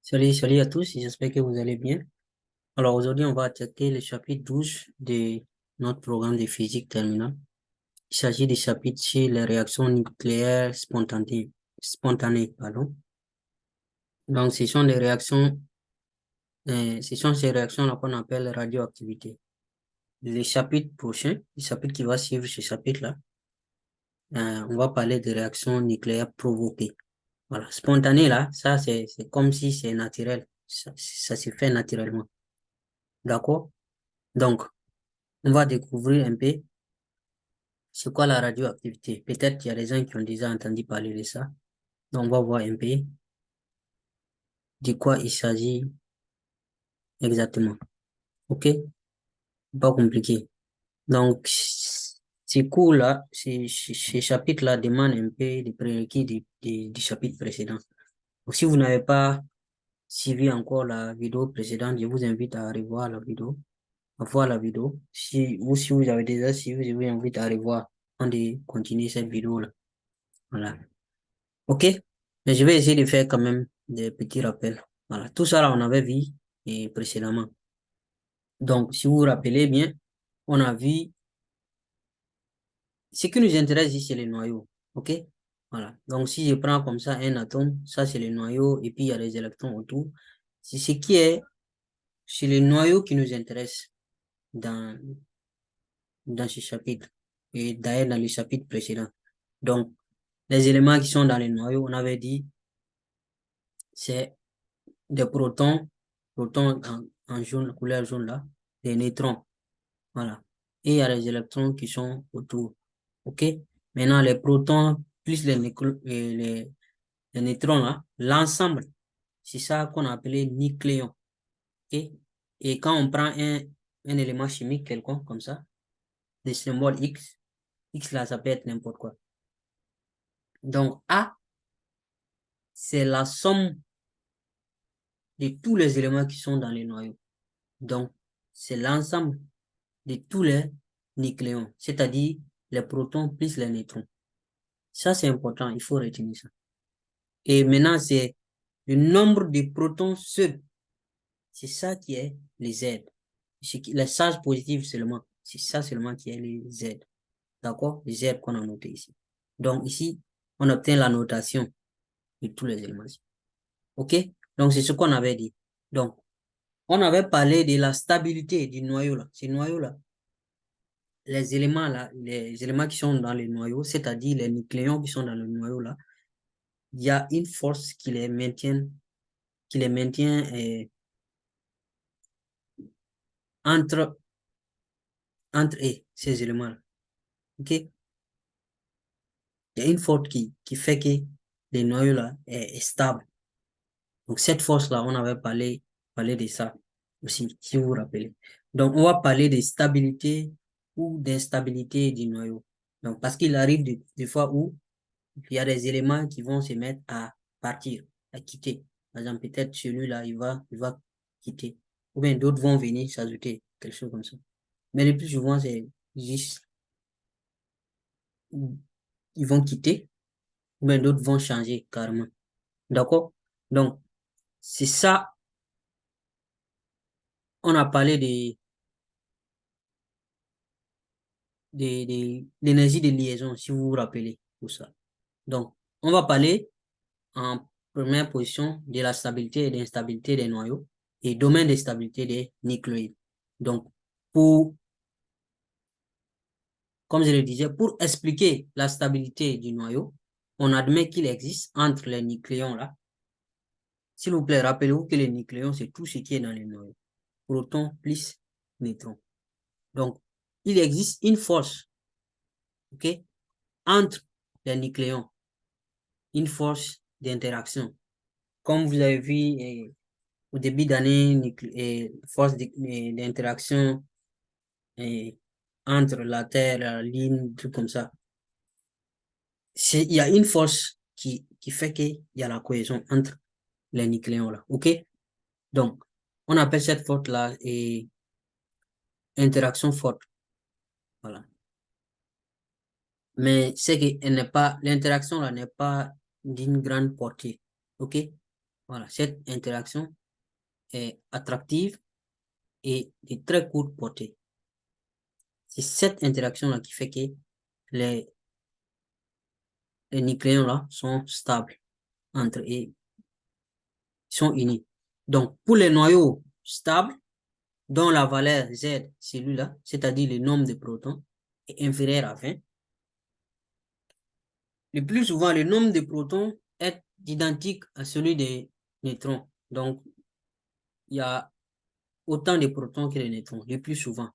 Salut à tous, j'espère que vous allez bien. Alors aujourd'hui, on va attaquer le chapitre 12 de notre programme de physique terminale. Il s'agit du chapitre sur les réactions nucléaires spontanées, pardon. Donc, ce sont ces réactions-là qu'on appelle radioactivité. Le chapitre prochain, le chapitre qui va suivre ce chapitre-là, on va parler de réactions nucléaires provoquées. Voilà, spontané là, ça c'est comme si c'est naturel, ça se fait naturellement. D'accord? Donc, on va découvrir un peu c'est quoi la radioactivité. Peut-être qu'il y a des gens qui ont déjà entendu parler de ça. Donc, on va voir un peu de quoi il s'agit exactement. OK? Pas compliqué. Donc, ces cours-là, ces chapitres-là demandent un peu des prérequis du chapitre précédent. Donc, si vous n'avez pas suivi encore la vidéo précédente, je vous invite à revoir la vidéo, à voir la vidéo. Si vous avez déjà suivi, je vous invite à revoir avant de continuer cette vidéo-là. Voilà. OK? Mais je vais essayer de faire quand même des petits rappels. Voilà. Tout ça, là, on avait vu précédemment. Donc, si vous vous rappelez bien, on a vu ce qui nous intéresse ici, c'est les noyaux. OK? Voilà. Donc, si je prends comme ça un atome, ça, c'est le noyau, et puis il y a les électrons autour. C'est ce qui est, c'est le noyau qui nous intéresse dans, dans ce chapitre. Et d'ailleurs, dans le chapitre précédent. Donc, les éléments qui sont dans les noyaux, on avait dit, c'est des protons en jaune, couleur jaune là, des neutrons, voilà. Et il y a les électrons qui sont autour, ok? Maintenant, les protons plus les neutrons là, l'ensemble, c'est ça qu'on a appelé nucléon, ok? Et quand on prend un élément chimique quelconque comme ça, le symbole X, X là, ça peut être n'importe quoi. Donc, A, c'est la somme de tous les éléments qui sont dans les noyaux. Donc, c'est l'ensemble de tous les nucléons, c'est-à-dire les protons plus les neutrons. Ça, c'est important, il faut retenir ça. Et maintenant, c'est le nombre de protons seuls. C'est ça qui est les Z. Les charges positives seulement. C'est ça seulement qui est les Z. D'accord? Les Z qu'on a noté ici. Donc ici, on obtient la notation de tous les éléments. OK? Donc c'est ce qu'on avait dit. Donc, on avait parlé de la stabilité du noyau là. Ces noyaux là, les éléments là, les éléments qui sont dans le noyau, c'est-à-dire les nucléons qui sont dans le noyau là, il y a une force qui les maintient entre, entre ces éléments-là. OK? Il y a une force qui fait que le noyau là est stable. Donc, cette force-là, on avait parlé de ça aussi, si vous vous rappelez. Donc, on va parler de stabilité ou d'instabilité du noyau. Donc, parce qu'il arrive des fois où il y a des éléments qui vont se mettre à partir, à quitter. Par exemple, peut-être celui-là, il va quitter. Ou bien d'autres vont venir s'ajouter, quelque chose comme ça. Mais le plus souvent, c'est juste, ils vont quitter, ou bien d'autres vont changer carrément. D'accord? Donc, c'est ça, on a parlé l'énergie de liaison, si vous vous rappelez, tout ça. Donc, on va parler en première position de la stabilité et de l'instabilité des noyaux et domaine de stabilité des nucléoïdes. Donc, comme je le disais, pour expliquer la stabilité du noyau, on admet qu'il existe entre les nucléons là. S'il vous plaît, rappelez-vous que les nucléons, c'est tout ce qui est dans les noyaux. Protons plus neutrons. Donc, il existe une force, ok, entre les nucléons, une force d'interaction. Comme vous avez vu au début d'année, force d'interaction entre la Terre, la Lune, tout comme ça. Il y a une force qui fait qu'il y a la cohésion entre les nucléons là, ok? Donc, on appelle cette force-là interaction forte, voilà. Mais c'est que l'interaction là n'est pas d'une grande portée, ok? Voilà, cette interaction est attractive et de très courte portée. C'est cette interaction-là qui fait que les, les nucléons-là sont stables entre eux, ils sont unis. Donc, pour les noyaux stables, dont la valeur Z, celui-là, c'est-à-dire le nombre de protons, est inférieur à 20, le plus souvent, le nombre de protons est identique à celui des neutrons. Donc, il y a autant de protons que de neutrons, le plus souvent.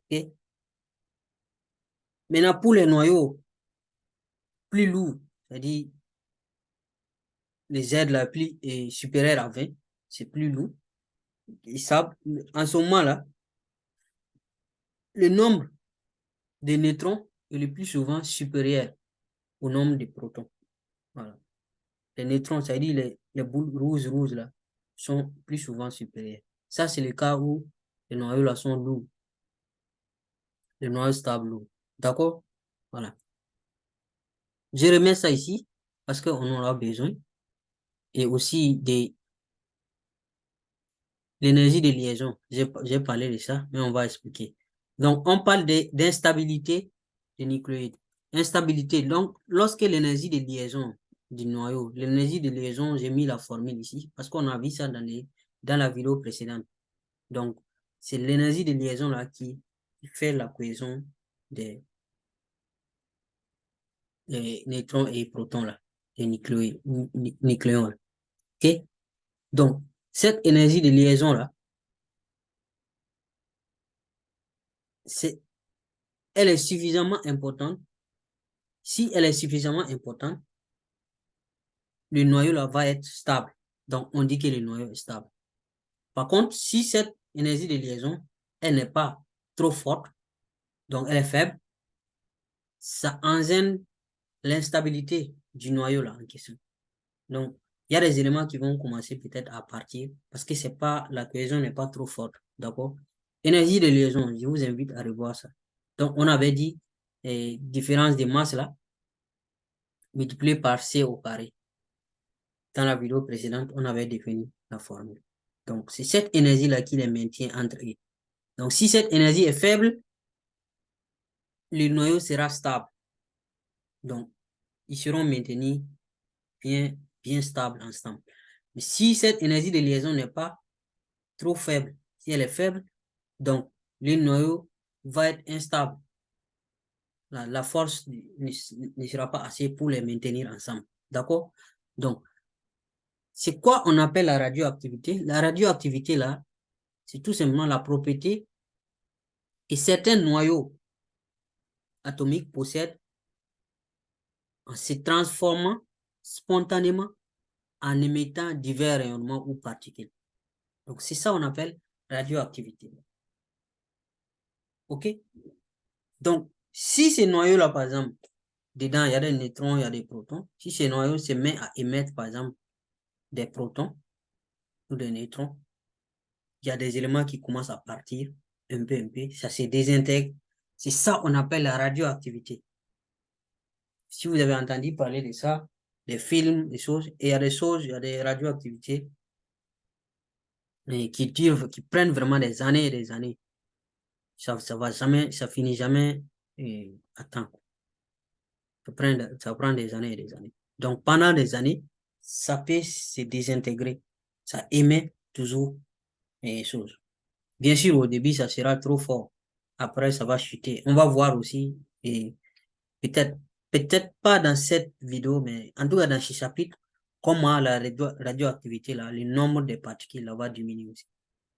Okay? Maintenant, pour les noyaux plus lourds, c'est-à-dire les Z la plus est supérieur à 20, c'est plus lourd. Et ça, en ce moment-là, le nombre de neutrons est le plus souvent supérieur au nombre de protons. Voilà. Les neutrons, c'est-à-dire les boules rouges là, sont plus souvent supérieurs. Ça, c'est le cas où les noyaux là sont lourds. Les noyaux stables lourds. D'accord? Voilà. Je remets ça ici parce qu'on en aura besoin. Et aussi des l'énergie de liaison. J'ai parlé de ça, mais on va expliquer. Donc, on parle d'instabilité des nucléoïdes. Instabilité. Donc, lorsque l'énergie de liaison du noyau, l'énergie de liaison, j'ai mis la formule ici parce qu'on a vu ça dans la vidéo précédente. Donc, c'est l'énergie de liaison là qui fait la cohésion des neutrons et protons là, des nucléons. OK? Donc, cette énergie de liaison là, c'est, elle est suffisamment importante. Si elle est suffisamment importante, le noyau là va être stable. Donc, on dit que le noyau est stable. Par contre, si cette énergie de liaison, elle n'est pas trop forte, donc elle est faible, ça engendre l'instabilité du noyau là en question. Donc, il y a des éléments qui vont commencer peut-être à partir parce que c'est pas, la cohésion n'est pas trop forte. D'accord? Énergie de liaison, je vous invite à revoir ça. Donc, on avait dit différence de masse là, multiplié par C au carré. Dans la vidéo précédente, on avait défini la formule. Donc, c'est cette énergie-là qui les maintient entre eux. Donc, si cette énergie est faible, le noyau sera stable. Donc, ils seront maintenus bien stables ensemble. Mais si cette énergie de liaison n'est pas trop faible, si elle est faible, donc le noyau va être instable. La force ne sera pas assez pour les maintenir ensemble. D'accord? Donc, c'est quoi on appelle la radioactivité? La radioactivité, là, c'est tout simplement la propriété que certains noyaux atomiques possèdent en se transformant spontanément en émettant divers rayonnements ou particules. Donc, c'est ça qu'on appelle radioactivité. OK? Donc, si ces noyaux-là, par exemple, dedans, il y a des neutrons, il y a des protons, si ces noyaux se mettent à émettre, par exemple, des protons ou des neutrons, il y a des éléments qui commencent à partir un peu, ça se désintègre. C'est ça qu'on appelle la radioactivité. Si vous avez entendu parler de ça, des films, des choses, et il y a des choses, il y a des radioactivités qui durent, qui prennent vraiment des années et des années. Ça va jamais, ça finit jamais à temps. Ça prend des années et des années. Donc, pendant des années, ça peut se désintégrer. Ça émet toujours des choses. Bien sûr, au début, ça sera trop fort. Après, ça va chuter. On va voir aussi, et peut-être, peut-être pas dans cette vidéo, mais en tout cas dans ce chapitre, comment la radioactivité, là, le nombre de particules là, va diminuer aussi.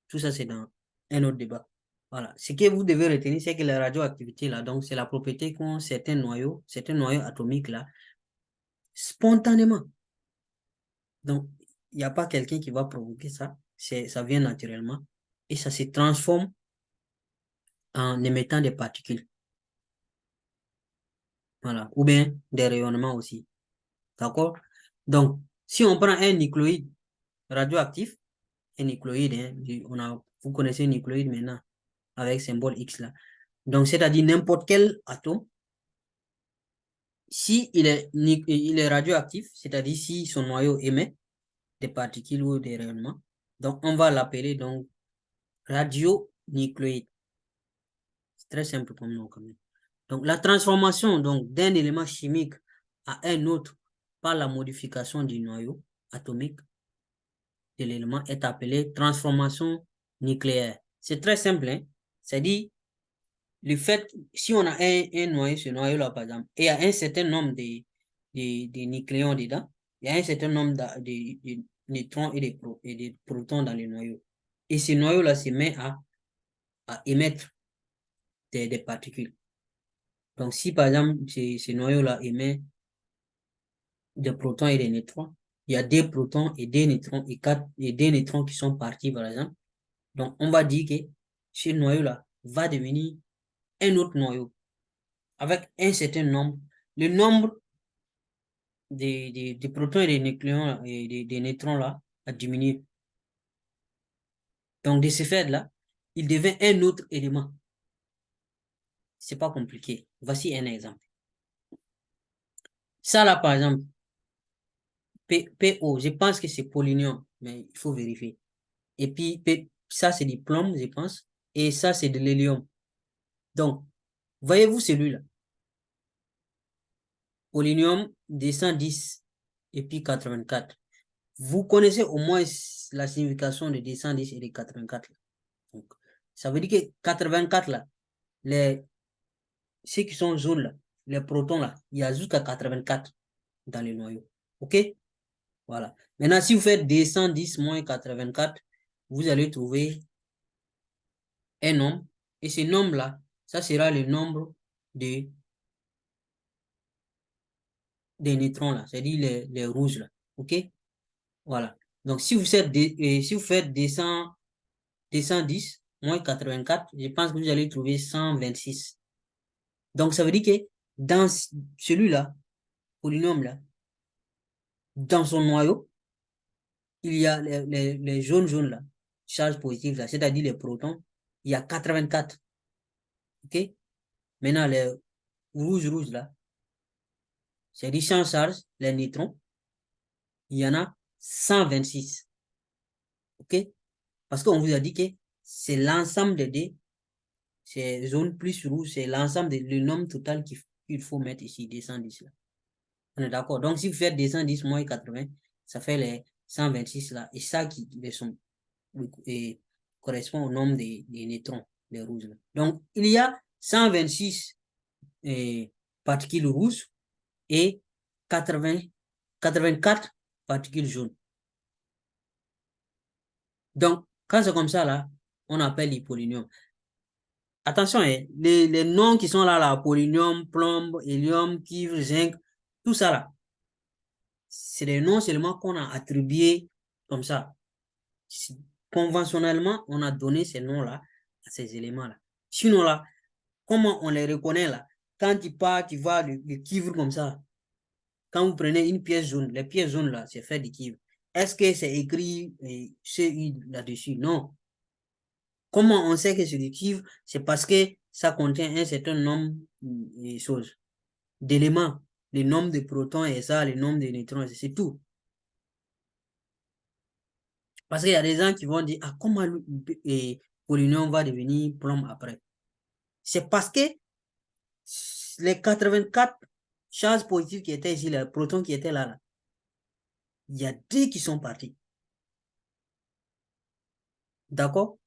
Tout ça, c'est dans un autre débat. Voilà. Ce que vous devez retenir, c'est que la radioactivité, là, donc, c'est la propriété qu'ont certains noyaux atomiques, là, spontanément. Donc, il n'y a pas quelqu'un qui va provoquer ça. Ça vient naturellement. Et ça se transforme en émettant des particules. Voilà. Ou bien des rayonnements aussi. D'accord? Donc, si on prend un nucléoïde radioactif, un nucléoïde, hein, vous connaissez un nucléoïde maintenant, avec symbole X là. Donc, c'est-à-dire n'importe quel atome, si il est radioactif, c'est-à-dire si son noyau émet, des particules ou des rayonnements. Donc, on va l'appeler donc radionucléide. C'est très simple comme nom quand même. Donc, la transformation donc d'un élément chimique à un autre par la modification du noyau atomique de l'élément est appelée transformation nucléaire. C'est très simple, hein? C'est-à-dire, le fait, si on a un noyau, ce noyau-là, par exemple, et il y a un certain nombre de nucléons dedans, il y a un certain nombre de neutrons et de protons dans le noyau. Et ce noyau-là se met à émettre des particules. Donc, si par exemple, ce noyau-là émet des protons et des neutrons, il y a des protons et des neutrons et des neutrons qui sont partis, par exemple. Donc, on va dire que ce noyau-là va devenir un autre noyau avec un certain nombre. Le nombre des protons et des nucléons et des neutrons là a diminué. Donc, de ce fait-là, il devient un autre élément. C'est pas compliqué. Voici un exemple. Ça là, par exemple, PO, je pense que c'est polonium, mais il faut vérifier. Et puis, ça, c'est du plomb, je pense. Et ça, c'est de l'hélium. Donc, voyez-vous celui-là? Polonium 210 et puis 84. Vous connaissez au moins la signification de 210 et de 84. Donc, ça veut dire que 84, là, ceux qui sont jaunes, là, les protons, là, il y a jusqu'à 84 dans le noyau. OK? Voilà. Maintenant, si vous faites 210 moins 84, vous allez trouver un nombre. Et ce nombre-là, ça sera le nombre de, des neutrons, là, c'est-à-dire les rouges, là. OK? Voilà. Donc, si vous faites 210 moins 84, je pense que vous allez trouver 126. Donc, ça veut dire que dans celui-là, polynôme-là, dans son noyau, il y a les jaunes là, charges positives là, c'est-à-dire les protons, il y a 84. OK? Maintenant, les rouges là, c'est-à-dire sans charge, les neutrons, il y en a 126. OK? Parce qu'on vous a dit que c'est l'ensemble des dés, c'est zone plus rouge, c'est l'ensemble le nombre total qu'il faut mettre ici, 210 là. On est d'accord? Donc, si vous faites 210 moins 80, ça fait les 126 là. Et ça qui sont, et correspond au nombre des neutrons, des rouges. Là. Donc, il y a 126 particules rouges et 84 particules jaunes. Donc, quand c'est comme ça, là, on appelle les polynômes. Attention, hein, les noms qui sont là, polynôme, plomb, hélium, cuivre, zinc, tout ça là, c'est des noms seulement qu'on a attribués comme ça. Conventionnellement, on a donné ces noms-là à ces éléments-là. Sinon, là, comment on les reconnaît là? Quand tu pars, tu vois le cuivre comme ça. Quand vous prenez une pièce jaune, les pièces jaunes là, c'est fait du cuivre. Est-ce que c'est écrit CU là-dessus? Non. Comment on sait que c'est du cuivre? C'est parce que ça contient un certain nombre de choses, d'éléments. Le nombre de protons et ça, le nombre de neutrons, c'est tout. Parce qu'il y a des gens qui vont dire, ah, comment polynôme va devenir plomb après? C'est parce que les 84 charges positives qui étaient ici, les protons qui étaient là, il y a 2 qui sont partis. D'accord?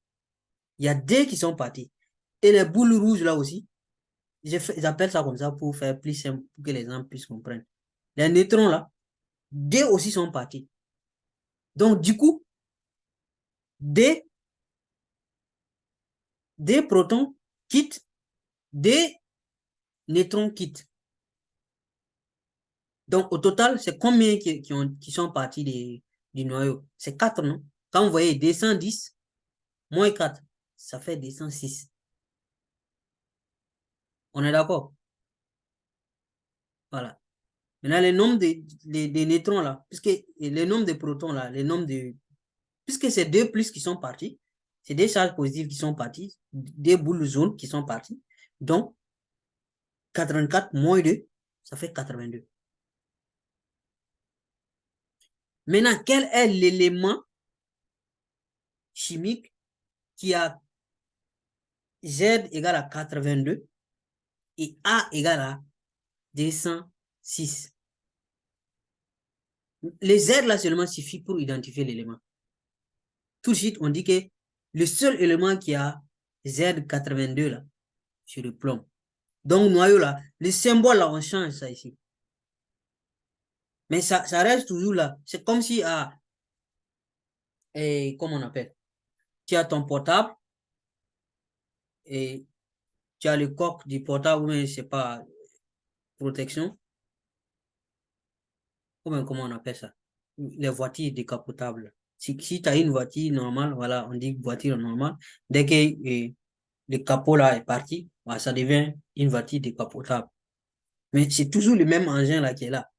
Il y a 2 qui sont partis. Et les boules rouges là aussi, j'appelle ça comme ça pour faire plus simple, pour que les gens puissent comprendre. Les neutrons là, 2 aussi sont partis. Donc, du coup, des, des protons quittent, des neutrons quittent. Donc, au total, c'est combien qui sont partis du noyau? C'est 4, non? Quand vous voyez 210 moins 4, ça fait 206. On est d'accord? Voilà. Maintenant, le nombre des neutrons là, puisque le nombre de protons là, le nombre de. Puisque c'est 2 plus qui sont partis, c'est des charges positives qui sont parties, des boules jaunes qui sont parties. Donc, 84 moins 2, ça fait 82. Maintenant, quel est l'élément chimique qui a Z égale à 82 et A égale à 206? Les Z là seulement suffit pour identifier l'élément. Tout de suite, on dit que le seul élément qui a Z82 là, c'est le plomb. Donc, noyau là, le symbole là, on change ça ici. Mais ça reste toujours là. C'est comme si, comment on appelle? Tu as ton portable et tu as le coque du portable, mais je sais pas, protection. Comment on appelle ça? Les voitures décapotables. Si tu as une voiture normale, voilà, on dit voiture normale. Dès que le capot là est parti, bah, ça devient une voiture décapotable. Mais c'est toujours le même engin là qui est là.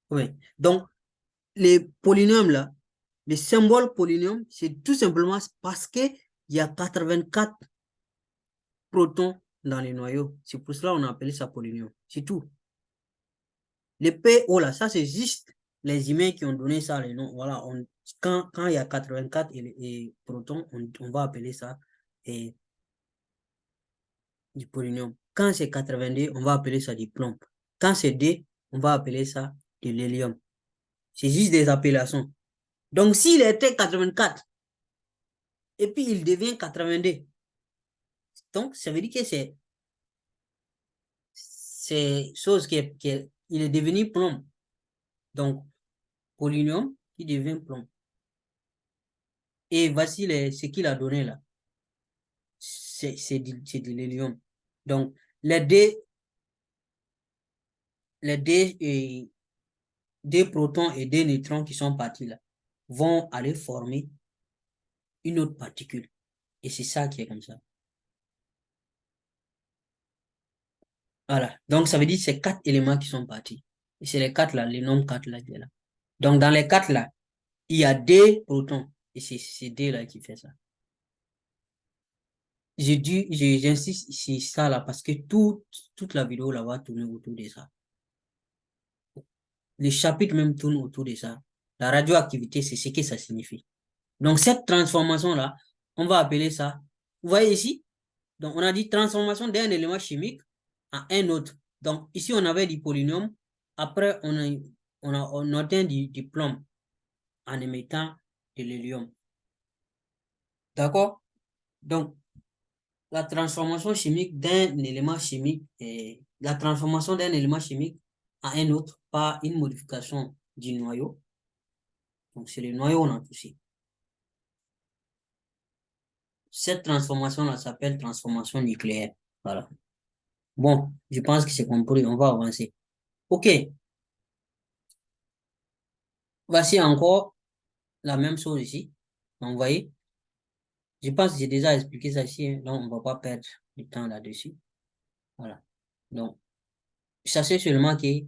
Oui. Donc, les polynômes là, les symboles polynômes, c'est tout simplement parce qu'il y a 84 protons dans les noyaux. C'est pour cela qu'on a appelé ça polynôme. C'est tout. Les PO là, ça c'est juste les humains qui ont donné ça les noms. Voilà, quand il y a 84 et protons, on va appeler ça du polynôme. Quand c'est 82, on va appeler ça du plomb. Quand c'est D, on va appeler ça de l'hélium. C'est juste des appellations. Donc, s'il était 84 et puis il devient 82, donc ça veut dire que c'est chose il est devenu plomb. Donc, polynôme qui devient plomb. Et voici ce qu'il a donné là. C'est de l'hélium. Donc, les deux protons et deux neutrons qui sont partis là vont aller former une autre particule. Et c'est ça qui est comme ça. Voilà. Donc, ça veut dire que c'est 4 éléments qui sont partis. Et c'est les 4 là, les nombres 4 là qui est là. Donc, dans les 4 là, il y a des protons. Et c'est D là qui fait ça. J'insiste sur ça là parce que toute la vidéo là va tourner autour de ça. Le chapitre même tourne autour de ça. La radioactivité, c'est ce que ça signifie. Donc, cette transformation-là, on va appeler ça, vous voyez ici, donc on a dit transformation d'un élément chimique à un autre. Donc, ici, on avait du polynôme. Après, on obtient du plomb en émettant de l'hélium. D'accord? Donc, la transformation chimique d'un élément chimique, la transformation d'un élément chimique à un autre par une modification du noyau. Donc, c'est le noyau qu'on a touché. Cette transformation-là s'appelle transformation nucléaire. Voilà. Bon, je pense que c'est compris. On va avancer. OK. Voici encore la même chose ici. Donc, vous voyez, je pense que j'ai déjà expliqué ça ici, hein, donc on ne va pas perdre du temps là-dessus. Voilà. Donc, sachez seulement que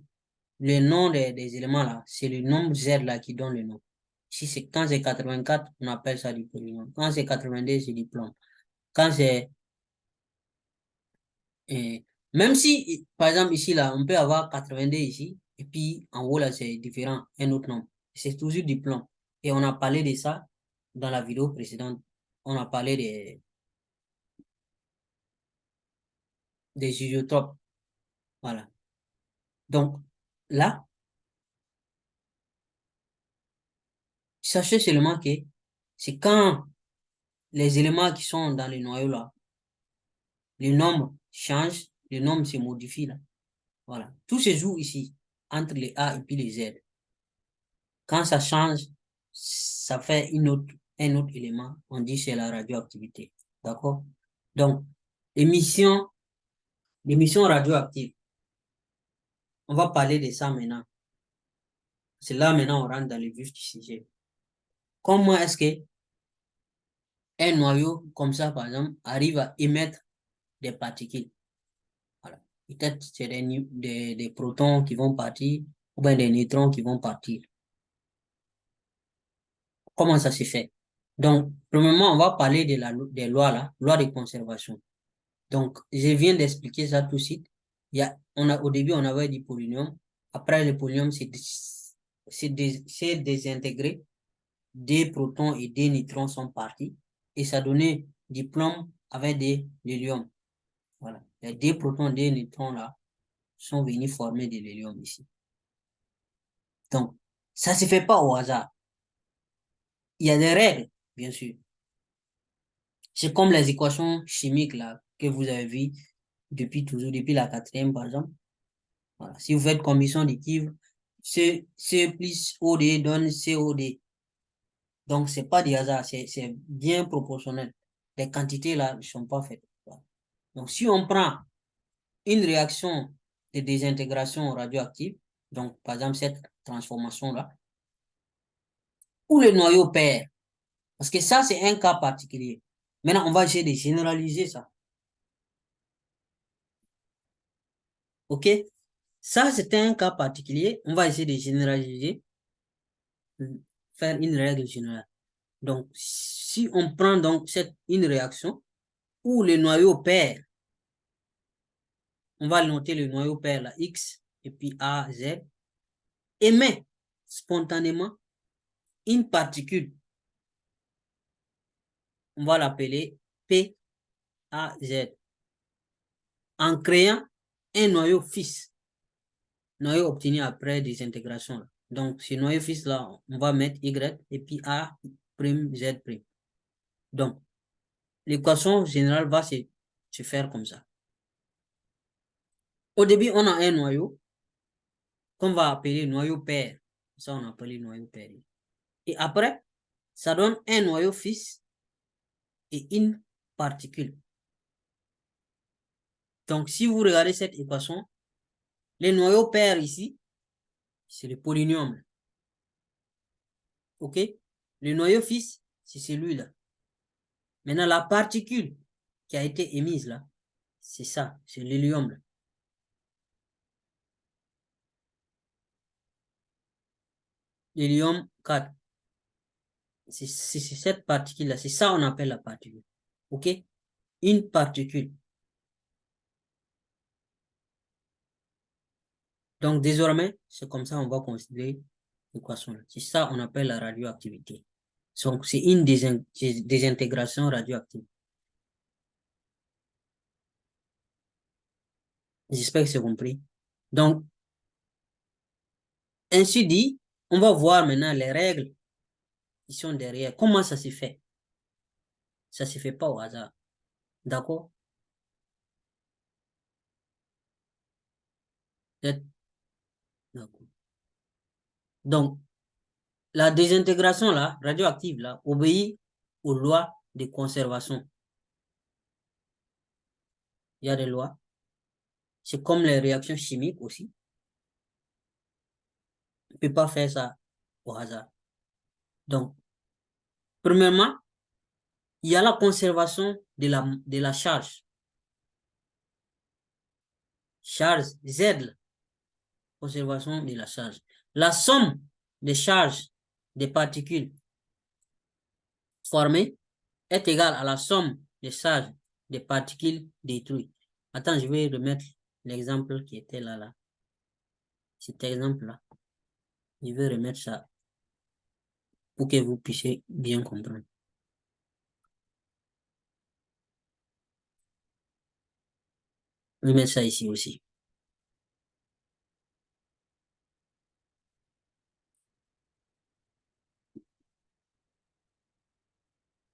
le nom des éléments là, c'est le nombre Z là qui donne le nom. Si c'est quand c'est 84, on appelle ça du polynôme. Quand c'est 82, c'est du plomb. Quand c'est même si, par exemple, ici, là, on peut avoir 82 ici, et puis en haut, là, c'est différent, un autre nombre. C'est toujours du plomb. Et on a parlé de ça dans la vidéo précédente. On a parlé des isotopes. Voilà. Donc, là, sachez seulement que c'est quand les éléments qui sont dans le noyau, là, le nombre change, le nombre se modifie, là. Voilà. Tout se joue ici, entre les A et puis les Z. Quand ça change, ça fait un autre élément. On dit c'est la radioactivité. D'accord? Donc, émission, l'émission radioactive. On va parler de ça maintenant. C'est là maintenant on rentre dans le vif du sujet. Comment est-ce que un noyau comme ça, par exemple, arrive à émettre des particules? Voilà. Peut-être c'est des protons qui vont partir ou bien des neutrons qui vont partir. Comment ça se fait? Donc, premièrement, on va parler des lois là, lois de conservation. Donc, je viens d'expliquer ça tout de suite. Au début, on avait du polynôme. Après, le polynôme, c'est désintégré. Des protons et des neutrons sont partis. Et ça donnait du plomb avec de l'hélium. Voilà. Les deux protons, des neutrons là, sont venus former de l'hélium ici. Donc, ça ne se fait pas au hasard. Il y a des règles, bien sûr. C'est comme les équations chimiques là, que vous avez vues depuis toujours, depuis la 4e, par exemple. Voilà. Si vous faites combustion de cuivre, C plus OD donne COD. Donc, c'est pas du hasard, c'est bien proportionnel. Les quantités là ne sont pas faites. Voilà. Donc, si on prend une réaction de désintégration radioactive, donc par exemple cette transformation-là, où le noyau perd, parce que ça c'est un cas particulier. Maintenant, on va essayer de généraliser ça. OK? Ça, c'est un cas particulier. On va essayer de généraliser, faire une règle générale. Donc, si on prend donc une réaction où le noyau perd, on va noter le noyau perd la X et puis A, Z, émet spontanément une particule. On va l'appeler PAZ en créant un noyau fils. Noyau obtenu après désintégration. Donc, ce noyau fils-là, on va mettre Y et puis A', Z'. Donc, l'équation générale va se faire comme ça. Au début, on a un noyau qu'on va appeler noyau père. Ça, on appelle noyau père. Et après, ça donne un noyau fils et une particule. Donc, si vous regardez cette équation, le noyau père ici, c'est le polynôme. OK? Le noyau fils, c'est celui-là. Maintenant, la particule qui a été émise là, c'est ça, c'est l'hélium. L'hélium 4. C'est cette particule-là, c'est ça on appelle la particule. OK? Une particule. Donc, désormais, c'est comme ça on va considérer l'équation. C'est ça on appelle la radioactivité. Donc, c'est une désintégration radioactive. J'espère que c'est compris. Donc, ainsi dit, on va voir maintenant les règles qui sont derrière. Comment ça se fait? Ça ne se fait pas au hasard. D'accord? D'accord. Donc, la désintégration là, radioactive là, obéit aux lois de conservation. Il y a des lois. C'est comme les réactions chimiques aussi. On ne peut pas faire ça au hasard. Donc, premièrement, il y a la conservation de la charge. Charge Z, conservation de la charge. La somme des charges des particules formées est égale à la somme des charges des particules détruites. Attends, je vais remettre l'exemple qui était là. Cet exemple-là. Je vais remettre ça pour que vous puissiez bien comprendre. Je vais mettre ça ici aussi.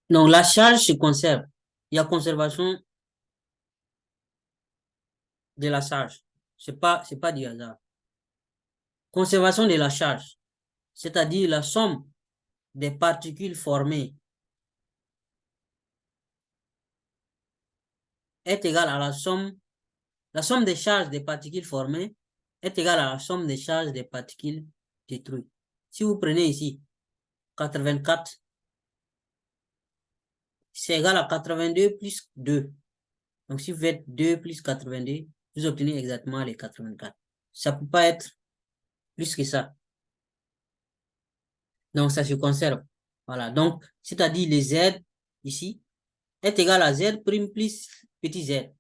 Donc, la charge se conserve. Il y a conservation de la charge. C'est pas du hasard. Conservation de la charge, c'est-à-dire la somme des particules formées est égale à la somme des charges des particules formées est égale à la somme des charges des particules détruites. Si vous prenez ici 84, c'est égal à 82 plus 2. Donc, si vous faites 2 plus 82, vous obtenez exactement les 84. Ça ne peut pas être plus que ça. Donc, ça se conserve. Voilà. Donc, c'est-à-dire les Z ici est égal à Z prime plus petit z.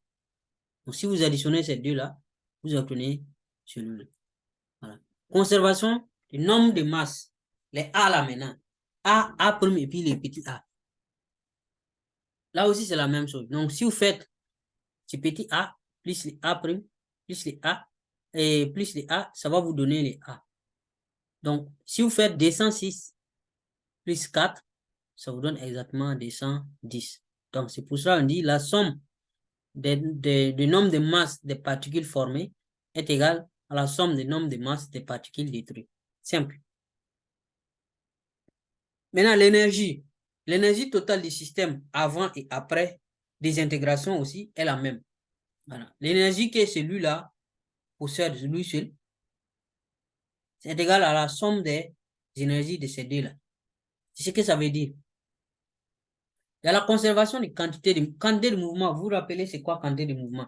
Donc, si vous additionnez ces deux-là, vous obtenez celui-là. Voilà. Conservation le nombre de masses, les A là maintenant, A prime et puis les petits A. Là aussi, c'est la même chose. Donc, si vous faites ce petit A plus les A prime, plus les A, et plus les A, ça va vous donner les A. Donc, si vous faites 206 plus 4, ça vous donne exactement 210. Donc, c'est pour ça qu'on dit la somme du nombre de masses des particules formées est égale à la somme du nombre de masses des particules détruites. Simple. Maintenant, l'énergie. L'énergie totale du système avant et après désintégration aussi est la même. Voilà. L'énergie que celui-là possède, lui seul, c'est égal à la somme des énergies de ces deux-là. C'est ce que ça veut dire. Il y a la conservation des quantités de mouvement. Vous vous rappelez, c'est quoi quantité de mouvement?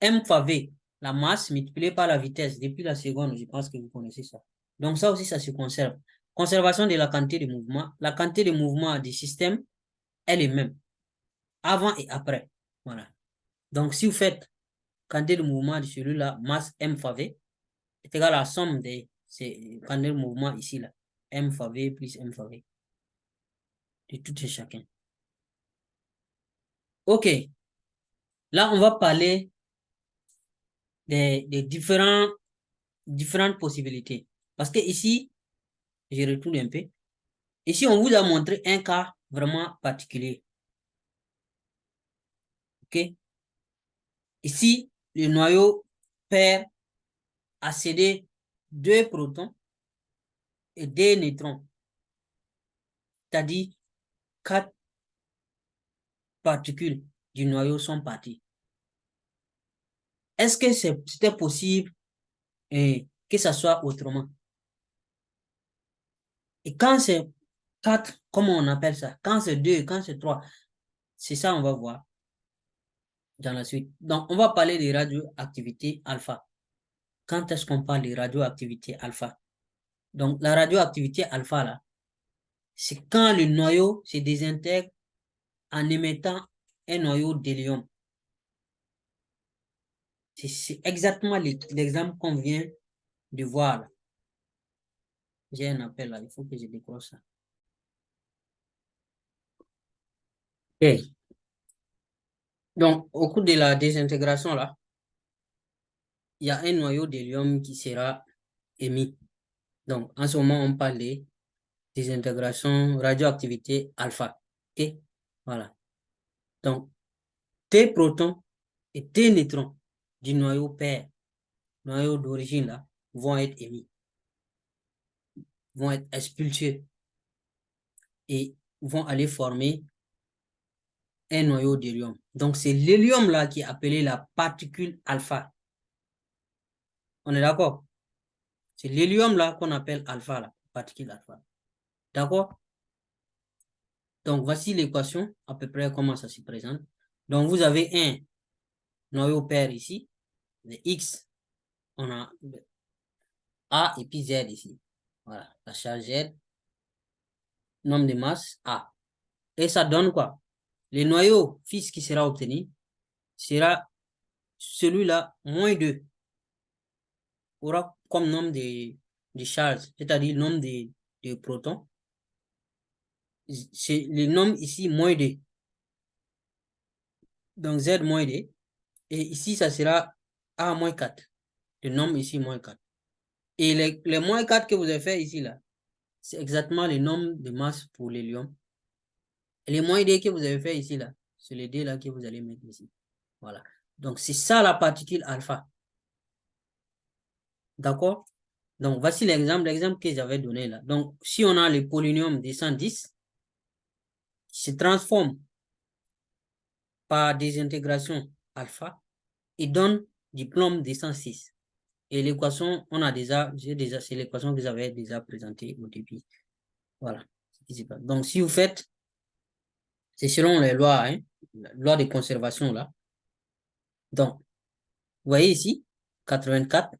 M fois V, la masse multipliée par la vitesse depuis la seconde. Je pense que vous connaissez ça. Donc ça aussi, ça se conserve. Conservation de la quantité de mouvement. La quantité de mouvement du système, elle est même. Avant et après. Voilà. Donc si vous faites quantité de mouvement de celui-là, masse M fois V, est égal à la somme des quantité de mouvement ici, là. M fois V plus M fois V. De tout et chacun. OK. Là, on va parler des différentes possibilités. Parce que ici, je retourne un peu. Ici, on vous a montré un cas vraiment particulier. OK? Ici, le noyau pair a cédé 2 protons et 2 neutrons. C'est-à-dire 4 particules du noyau sont parties. Est-ce que c'était possible que ça soit autrement? Et quand c'est 4, comment on appelle ça? Quand c'est 2, quand c'est 3, c'est ça on va voir dans la suite. Donc, on va parler de radioactivité alpha. Quand est-ce qu'on parle de radioactivité alpha? Donc, la radioactivité alpha, là, c'est quand le noyau se désintègre en émettant un noyau d'hélium. C'est exactement l'exemple qu'on vient de voir là. J'ai un appel là, il faut que je décroche ça. OK. Donc, au cours de la désintégration là, il y a un noyau d'hélium qui sera émis. Donc, en ce moment, on parle de désintégration radioactivité alpha. OK? Voilà. Donc, tes protons et tes neutrons du noyau pair, noyau d'origine là, vont être émis, vont être expulsés et vont aller former un noyau d'hélium. Donc, c'est l'hélium là qui est appelé la particule alpha. On est d'accord? C'est l'hélium là qu'on appelle alpha, là, particule alpha. D'accord? Donc, voici l'équation, à peu près comment ça se présente. Donc, vous avez un noyau pair ici, le X, on a A et puis Z ici. Voilà, la charge Z, nombre de masse A. Et ça donne quoi? Le noyau fixe qui sera obtenu sera celui-là, moins 2, aura comme nombre de charges, c'est-à-dire nombre de protons. C'est le nombre ici, moins 2. Donc Z moins 2. Et ici, ça sera A moins 4. Le nombre ici, moins 4. Et les moins 4 que vous avez fait ici, là, c'est exactement le nombre de masse pour l'hélium. Et les moins 2 que vous avez fait ici, là, c'est les 2 là que vous allez mettre ici. Voilà. Donc, c'est ça la particule alpha. D'accord? Donc, voici l'exemple que j'avais donné là. Donc, si on a le polonium 210, qui se transforme par désintégration alpha et donne du plomb 206. Et l'équation, c'est l'équation que j'avais déjà présentée au début. Voilà. Donc, si vous faites, c'est selon les lois, hein, la loi de conservation là. Donc, vous voyez ici, 84.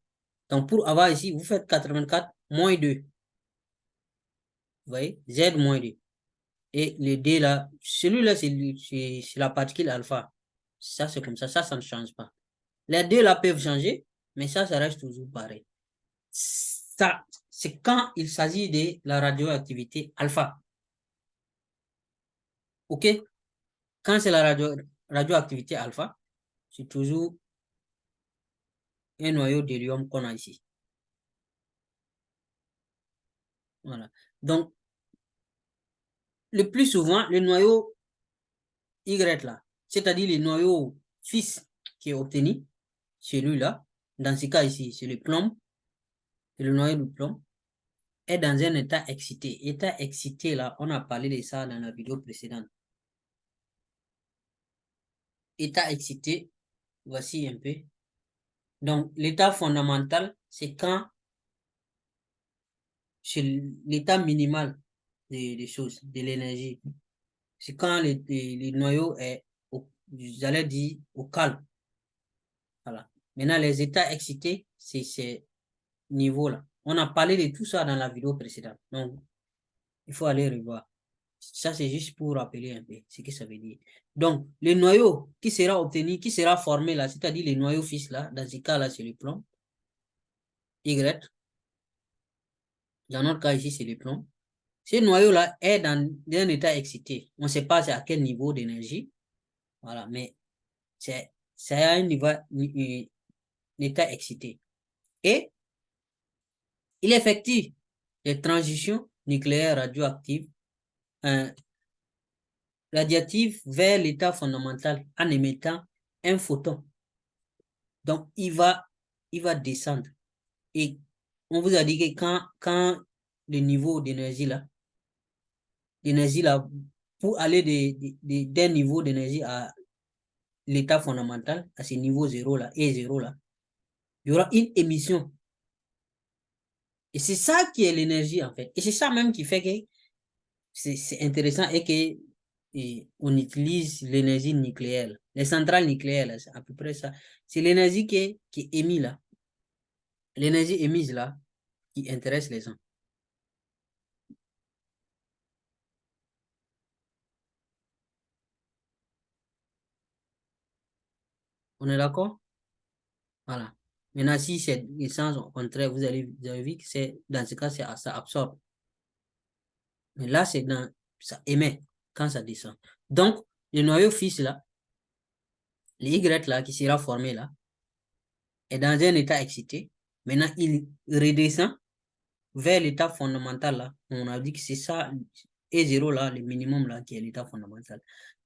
Donc, pour avoir ici, vous faites 84 moins 2. Vous voyez, Z moins 2. Et le D là, celui-là, c'est la particule alpha. Ça, c'est comme ça ne change pas. Les deux là peuvent changer, mais ça reste toujours pareil. ça, c'est quand il s'agit de la radioactivité alpha. OK? Quand c'est la radioactivité alpha, c'est toujours un noyau d'hélium qu'on a ici. Voilà. Donc, le plus souvent, le noyau Y là, c'est-à-dire le noyau fils qui est obtenu, celui-là, dans ce cas ici, c'est le plomb, c'est le noyau de plomb, est dans un état excité. État excité, là, on a parlé de ça dans la vidéo précédente. État excité, voici un peu. Donc, l'état fondamental, c'est quand, c'est l'état minimal des choses, de l'énergie. C'est quand le noyau est, j'allais dire, au calme. Voilà. Maintenant, les états excités, c'est ces niveaux-là. On a parlé de tout ça dans la vidéo précédente. Donc, il faut aller revoir. Ça, c'est juste pour rappeler un peu ce que ça veut dire. Donc, le noyau qui sera obtenu, qui sera formé là, c'est-à-dire le noyau fils là, dans ce cas-là, c'est le plomb. Y. Dans notre cas ici, c'est le plomb. Ce noyau-là est dans un état excité. On ne sait pas à quel niveau d'énergie. Voilà, mais c'est à un niveau, un état excité. Et il effectue les transitions nucléaires radioactives radiatives vers l'état fondamental en émettant un photon. Donc, il va descendre. Et on vous a dit que quand le niveau d'énergie là, pour aller d'un niveau d'énergie à l'état fondamental, à ce niveau zéro là, et zéro là, il y aura une émission. Et c'est ça qui est l'énergie en fait. Et c'est ça même qui fait que c'est intéressant et que on utilise l'énergie nucléaire. Les centrales nucléaires, c'est à peu près ça. C'est l'énergie qui est émise là. L'énergie émise là qui intéresse les gens. On est d'accord? Voilà. Maintenant, si c'est le sens au contraire, vous avez vu que c'est dans ce cas, ça absorbe. Mais là, ça émet quand ça descend. Donc, le noyau fils là, le Y là qui sera formé là, est dans un état excité. Maintenant, il redescend vers l'état fondamental là. On a dit que c'est ça, et 0 là, le minimum là, qui est l'état fondamental.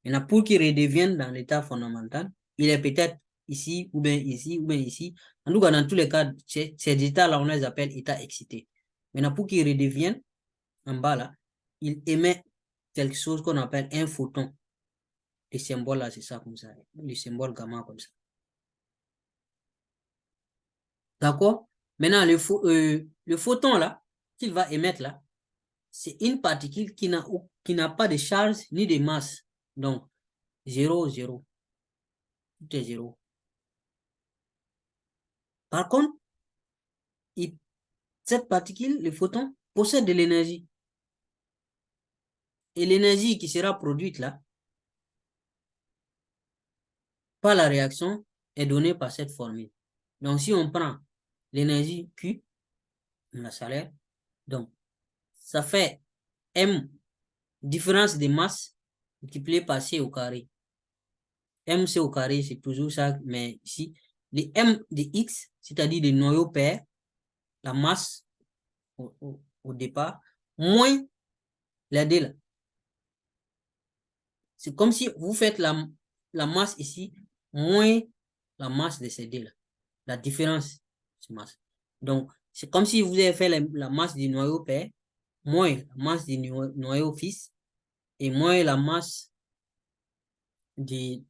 Maintenant, pour qu'il redevienne dans l'état fondamental, il est peut-être ici, ou bien ici, ou bien ici. En tout cas, dans tous les cas, ces états-là, on les appelle états excités. Maintenant, pour qu'il redevienne en bas là, il émet quelque chose qu'on appelle un photon. Le symbole là, c'est ça comme ça. Le symbole gamma comme ça. D'accord? Maintenant, le photon là, qu'il va émettre là, c'est une particule qui n'a pas de charge ni de masse. Donc, 0, 0. Tout est 0. Par contre, cette particule, le photon, possède de l'énergie. Et l'énergie qui sera produite là, par la réaction, est donnée par cette formule. Donc, si on prend l'énergie Q, la chaleur, donc, ça fait M, différence de masse, multiplié par C au carré. MC au carré, c'est toujours ça, mais ici, les M de X, c'est-à-dire le noyau pair, la masse au départ, moins la D là. C'est comme si vous faites la masse ici, moins la masse de ces D là. La différence de masse. Donc, c'est comme si vous avez fait la masse du noyau pair, moins la masse du noyau fils, et moins la masse de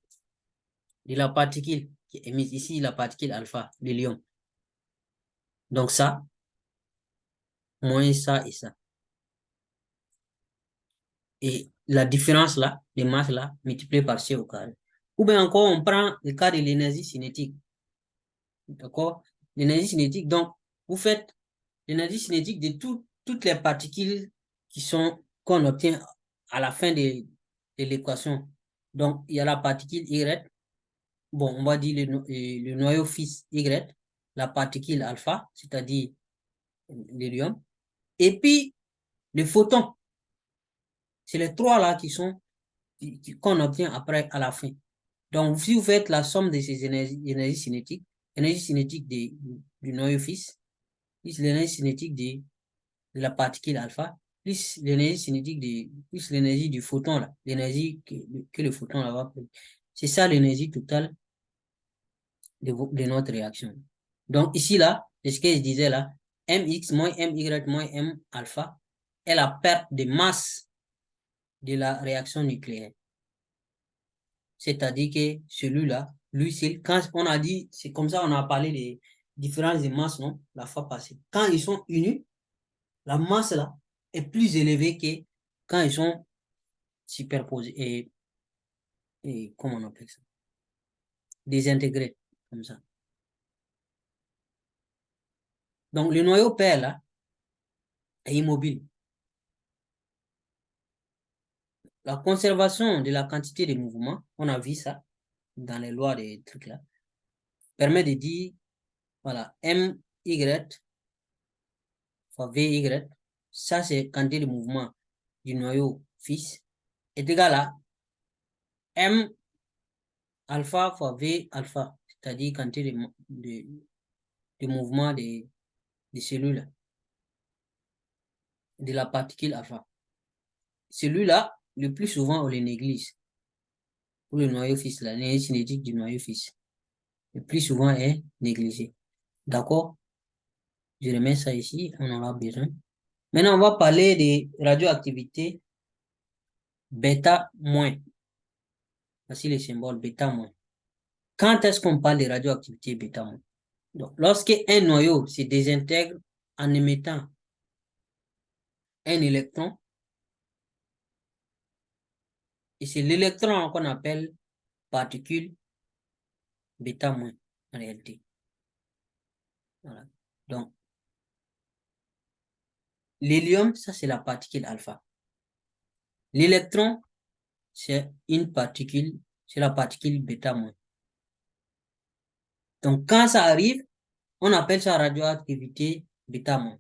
la particule qui est mise ici, la particule alpha, l'hélium. Donc ça, moins ça et ça. Et la différence là, les masses là, multipliées par C au carré. Ou bien encore, on prend le cas de l'énergie cinétique. D'accord? L'énergie cinétique, donc, vous faites l'énergie cinétique de toutes les particules qu'on obtient à la fin de l'équation. Donc, il y a la particule Y, bon, on va dire le noyau fils Y, la particule alpha, c'est-à-dire l'hélium, et puis le photon. C'est les trois là qui sont qu'on obtient après à la fin. Donc, si vous faites la somme de ces énergie cinétique du noyau fils, plus l'énergie cinétique de la particule alpha, plus l'énergie cinétique plus l'énergie du photon là, l'énergie que le photon là va prendre. C'est ça l'énergie totale de notre réaction. Donc, ici là, c'est ce que je disais là, mx moins my moins m alpha est la perte de masse de la réaction nucléaire. C'est-à-dire que celui-là, lui, c'est quand on a dit, c'est comme ça on a parlé des différences de masse, non, la fois passée. Quand ils sont unis, la masse là est plus élevée que quand ils sont superposés et comment on appelle ça? Désintégrés, comme ça. Donc le noyau père là est immobile. La conservation de la quantité de mouvement, on a vu ça dans les lois des trucs là, permet de dire, voilà, MY fois VY, ça c'est quantité de mouvement du noyau fixe, est égal à M alpha fois V alpha, c'est-à-dire quantité de mouvement des cellules, de la particule alpha. Celui-là, le plus souvent, on les néglige. Pour le noyau fixe, la l'énergie cinétique du noyau fixe, le plus souvent est négligé. D'accord? Je remets ça ici, on en aura besoin. Maintenant, on va parler de radioactivité bêta moins. Voici le symbole bêta moins. Quand est-ce qu'on parle de radioactivité bêta moins? Donc, lorsque un noyau se désintègre en émettant un électron, et c'est l'électron qu'on appelle particule bêta moins en réalité. Voilà. Donc, l'hélium, ça c'est la particule alpha. L'électron, c'est une particule, c'est la particule bêta moins. Donc, quand ça arrive, on appelle ça radioactivité bêta moins.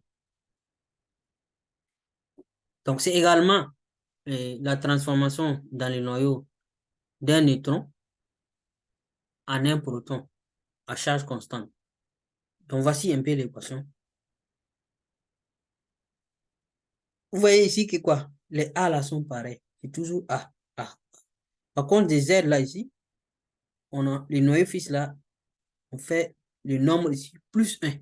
Donc, c'est également la transformation dans le noyau d'un neutron en un proton à charge constante. Donc, voici un peu l'équation. Vous voyez ici que quoi? Les A là sont pareils. C'est toujours A, A. Par contre, des Z là ici, on a les noyaux fixes là, on fait le nombre ici, plus 1.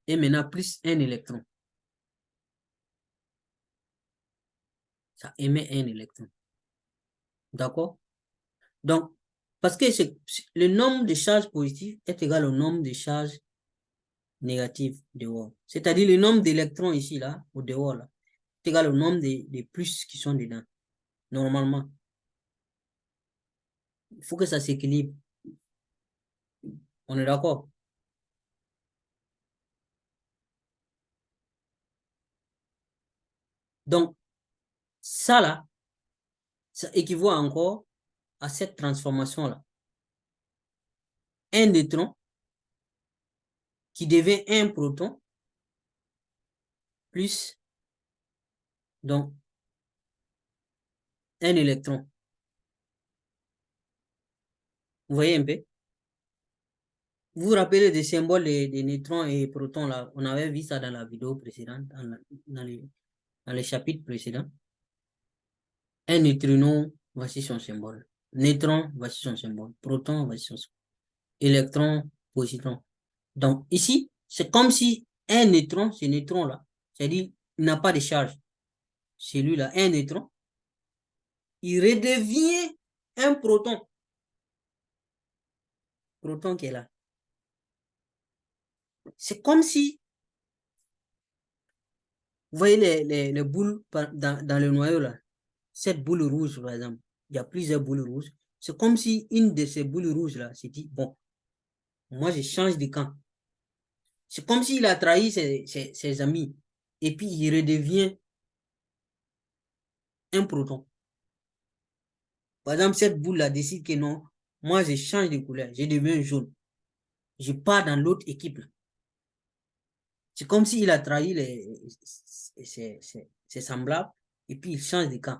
Et maintenant, plus un électron. Ça émet un électron. D'accord? Donc, parce que le nombre de charges positives est égal au nombre de charges négatives dehors. C'est-à-dire le nombre d'électrons ici, là, au dehors, là, est égal au nombre de plus qui sont dedans. Normalement. Il faut que ça s'équilibre. On est d'accord? Donc, ça, là, ça équivaut encore à cette transformation-là. Un neutron qui devient un proton plus donc un électron. Vous voyez un peu? Vous vous rappelez des symboles des neutrons et protons là? On avait vu ça dans la vidéo précédente, dans les chapitres précédents. Un neutrino, voici son symbole. Neutron, voici son symbole. Proton, voici son symbole. Électron, positron. Donc ici, c'est comme si un neutron, ce neutron-là, c'est-à-dire il n'a pas de charge. Celui-là, un neutron, il redevient un proton. Proton qui est là. C'est comme si, vous voyez les boules dans le noyau là, cette boule rouge par exemple, il y a plusieurs boules rouges. C'est comme si une de ces boules rouges là s'est dit, bon, moi je change de camp. C'est comme s'il a trahi ses amis et puis il redevient un proton. Par exemple, cette boule là décide que non, moi je change de couleur, je deviens jaune. Je pars dans l'autre équipe là. C'est comme s'il a trahi ses semblables et puis il change de camp.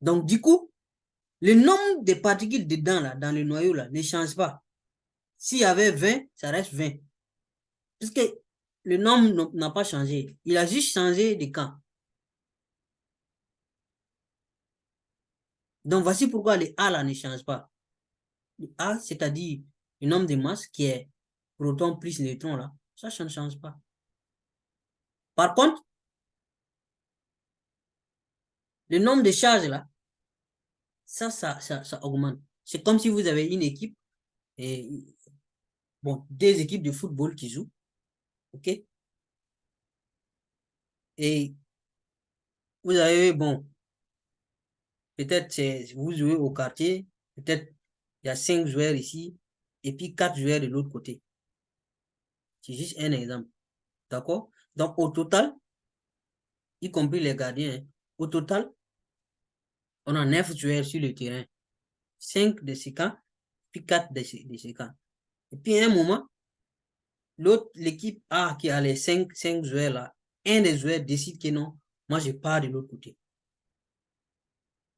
Donc, du coup, le nombre de particules dedans, là, dans le noyau, là, ne change pas. S'il y avait 20, ça reste 20. Parce que le nombre n'a pas changé. Il a juste changé de camp. Donc, voici pourquoi les A, là, ne changent pas. Le A, c'est-à-dire le nombre de masse qui est proton plus neutron, là, ça ne change pas. Par contre, le nombre de charges, là, ça augmente. C'est comme si vous avez une équipe, et, bon, des équipes de football qui jouent, OK? Et vous avez, bon, peut-être vous jouez au quartier, peut-être il y a 5 joueurs ici, et puis 4 joueurs de l'autre côté. C'est juste un exemple. D'accord? Donc, au total, y compris les gardiens, hein, au total, on a 9 joueurs sur le terrain. 5 de ces cas, puis 4 de ces cas. Et puis, à un moment, l'autre, l'équipe A qui a les 5 joueurs là, un des joueurs décide que non, moi je pars de l'autre côté,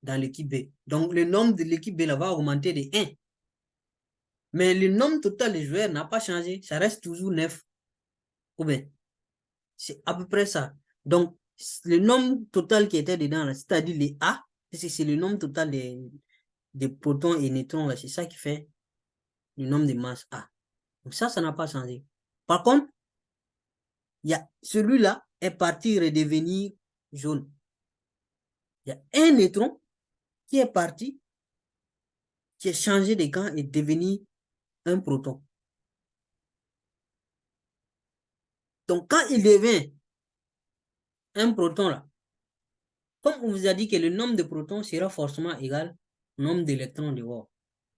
dans l'équipe B. Donc, le nombre de l'équipe B là va augmenter de 1. Mais le nombre total de joueurs n'a pas changé. Ça reste toujours 9. Ou bien, c'est à peu près ça. Donc, le nombre total qui était dedans, c'est-à-dire les A, c'est le nombre total des protons et neutrons, c'est ça qui fait le nombre de masses A. Donc ça n'a pas changé. Par contre, celui-là est parti redevenir jaune. Il y a un neutron qui est parti, qui est changé de camp et devenu un proton. Donc, quand il devient un proton, là, comme on vous a dit que le nombre de protons sera forcément égal au nombre d'électrons dehors.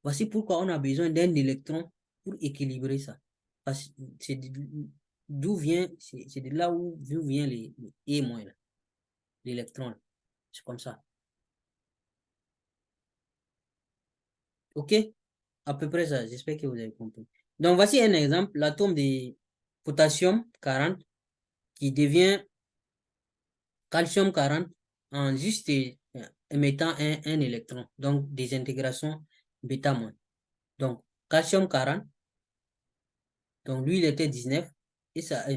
Voici pourquoi on a besoin d'un électron pour équilibrer ça. Parce que c'est d'où vient, c'est de là où vient les E-, l'électron. C'est comme ça. OK? À peu près ça. J'espère que vous avez compris. Donc, voici un exemple. L'atome de potassium 40 qui devient calcium 40 en juste émettant un électron. Donc, des intégrations bêta-. Donc, calcium 40. Donc, lui, il était 19. Et ça,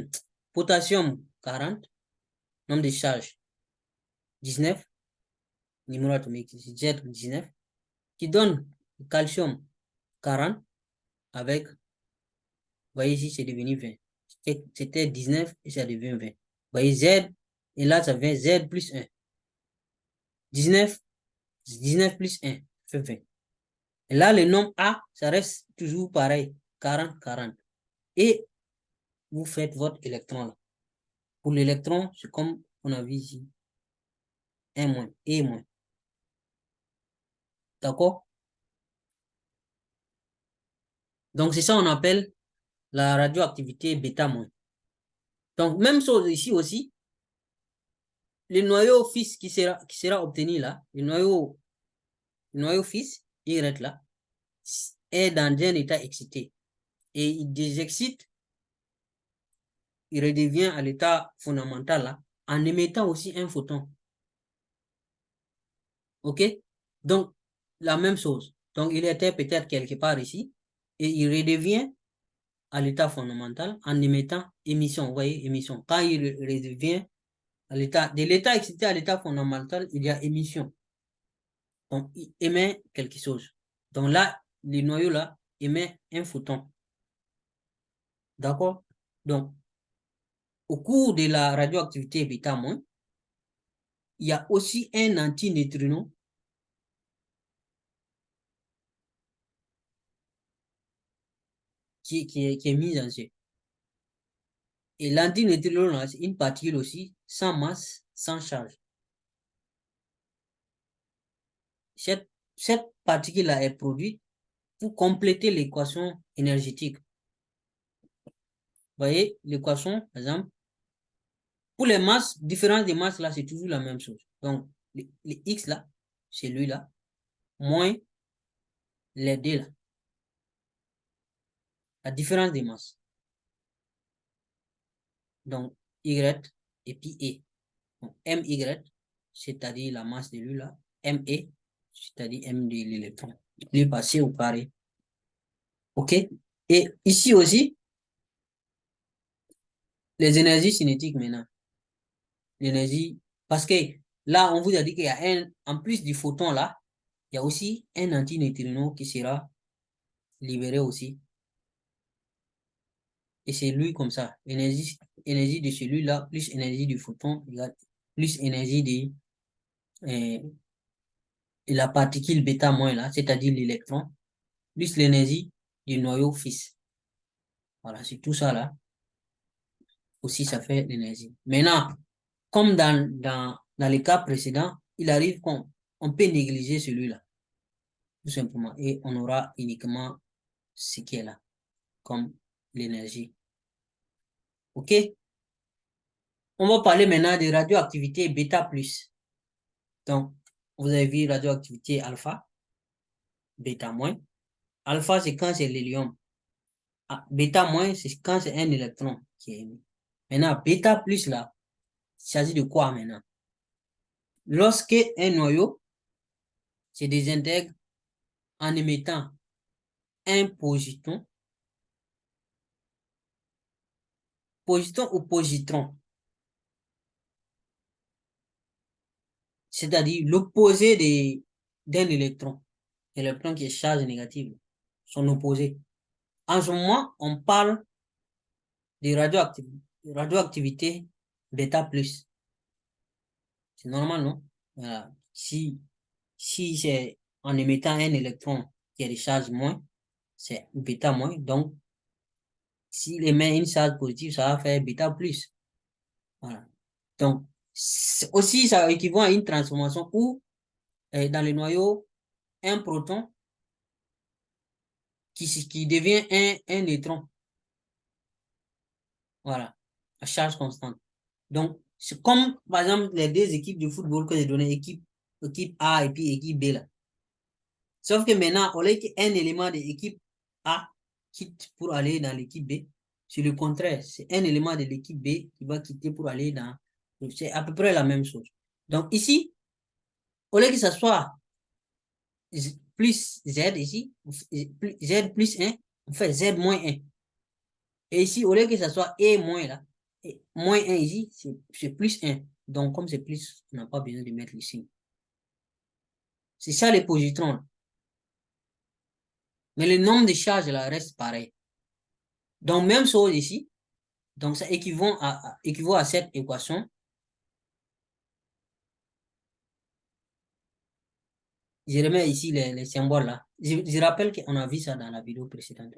potassium 40, nombre de charges 19, numéro atomique Z19, qui donne calcium 40 avec, vous voyez ici, c'est devenu 20. C'était 19 et ça devient 20. Vous voyez Z, et là, ça fait Z plus 1. 19, 19 plus 1 fait 20. Et là, le nombre A, ça reste toujours pareil, 40, 40. Et vous faites votre électron là. Pour l'électron, c'est comme on a vu ici, 1-, E-. D'accord? Donc, c'est ça on appelle la radioactivité bêta-. Donc, même chose ici aussi, le noyau fils qui sera obtenu là, le noyau fils, Y là, est dans un état excité. Et il désexcite, il redevient à l'état fondamental là, en émettant aussi un photon. OK? Donc, la même chose. Donc, il était peut-être quelque part ici, et il redevient à l'état fondamental en émettant émission. Vous voyez, émission. Quand il redevient de l'état excité à l'état fondamental, il y a émission. Donc, il émet quelque chose. Donc là, le noyau là émet un photon. D'accord? Donc, au cours de la radioactivité bêta-, il y a aussi un antineutrino qui est mis en jeu. Et l'antineutrino, c'est une particule aussi sans masse, sans charge. Cette particule-là est produite pour compléter l'équation énergétique. Vous voyez, l'équation, par exemple, pour les masses, différence des masses, là, c'est toujours la même chose. Donc, les X, là, c'est lui, là, moins les D, là, la différence des masses. Donc, Y et puis E. Donc, MY, c'est-à-dire la masse de lui là. ME, c'est-à-dire M de l'électron. Lui passé au carré. OK? Et ici aussi, les énergies cinétiques maintenant. L'énergie, parce que là, on vous a dit qu'il y a en plus du photon là, il y a aussi un antineutrino qui sera libéré aussi. Et c'est lui comme ça. Énergie de celui-là, plus énergie du photon, égale plus énergie de la particule bêta moins là, c'est-à-dire l'électron, plus l'énergie du noyau fils. Voilà, c'est tout ça là. Aussi, ça fait l'énergie. Maintenant, comme dans les cas précédents, il arrive qu'on peut négliger celui-là, tout simplement, et on aura uniquement ce qui est là, comme l'énergie. OK? On va parler maintenant de radioactivité bêta plus. Donc, vous avez vu radioactivité alpha, bêta moins. Alpha, c'est quand c'est l'hélium. Bêta moins, c'est quand c'est un électron qui est émis. Maintenant, bêta plus là, il s'agit de quoi maintenant? Lorsque un noyau se désintègre en émettant un positron ou positron, c'est-à-dire l'opposé d'un électron, l'électron qui est charge négative, son opposé. En ce moment, on parle de radioactivité bêta plus. C'est normal, non? Voilà. Si c'est en émettant un électron qui a des charges moins, c'est bêta moins. Donc, s'il émet une charge positive, ça va faire bêta plus. Voilà. Donc, aussi, ça équivaut à une transformation où, dans le noyau, un proton qui devient un neutron. Voilà. À charge constante. Donc, c'est comme, par exemple, les deux équipes de football que j'ai donné, équipe A et puis équipe B là. Sauf que maintenant, au lieu qu'un élément de l'équipe A quitte pour aller dans l'équipe B, c'est le contraire. C'est un élément de l'équipe B qui va quitter pour aller dans... C'est à peu près la même chose. Donc ici, au lieu que ce soit plus Z ici, Z plus 1, on fait Z moins 1. Et ici, au lieu que ce soit E moins là, moins 1 ici, c'est plus 1. Donc comme c'est plus, on n'a pas besoin de mettre le signe. C'est ça les positrons. Mais le nombre de charges là reste pareil. Donc même chose ici. Donc, ça équivaut à cette équation. Je remets ici les symboles là. Je rappelle qu'on a vu ça dans la vidéo précédente.